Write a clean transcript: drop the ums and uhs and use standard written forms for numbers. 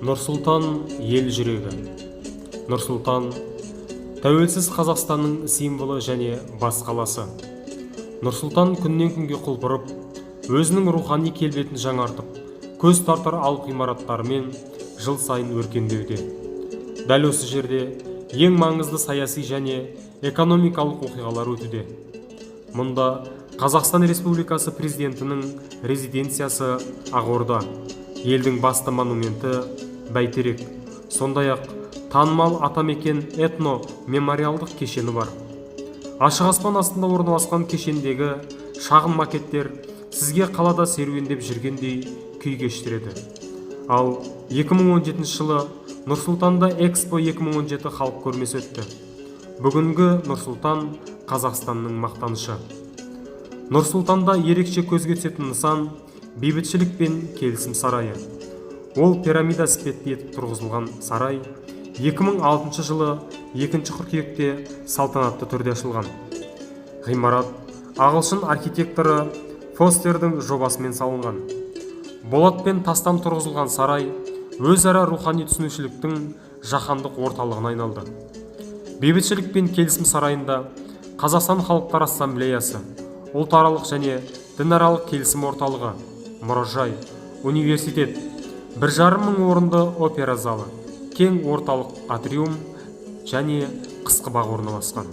Нұрсұлтан ел жүрегі. Нұрсұлтан тәуелсіз Қазақстанның символы және бас қаласы. Нұрсұлтан күннен күнге құлпырып, өзінің рухани келбетін жаңартып, көз тартар алып ғимараттарымен жыл сайын өркендеуде. Дәл осы жерде ең маңызды саяси және экономикалық оқиғалар өтуде. Мұнда Қазақстан Республикасы президентінің резиденциясы Ақорда, елдің басты монументі Бәйтерек, сондай-ақ танымал атамекен этно-мемориалдық кешені бар. Ашық аспан астында орналасқан кешендегі шағын макеттер сізге қалада серуендеп жүргендей күй кештіреді. Ал 2017 жылы Нұрсұлтанда Экспо 2017 халық көрмесі өтті. Бүгінгі Нұрсұлтан Қазақстанның мақтанышы. Нұрсұлтанда ерекше көзге түсетін нысан бейбітшілік пен келісім сарайы. Ол пирамида іспетті етіп тұрғызылған сарай 2006 жылы 2 қыркүйекте салтанатты түрде ашылған. Ғимарат ағылшын архитекторы Фостердің жобасымен салынған. Болат пен тастан тұрғызылған сарай өзара рухани түсінушіліктің жаһандық орталығына айналды. Бейбітшілік пен келісім сарайында Қазақстан Халықтар Ассамблеясы, ұлтаралық және дінаралық келісім орталығы, мұражай, университет, 1,5 мың орынды опера залы, кең орталық атриум және қысқы бақ орналасқан.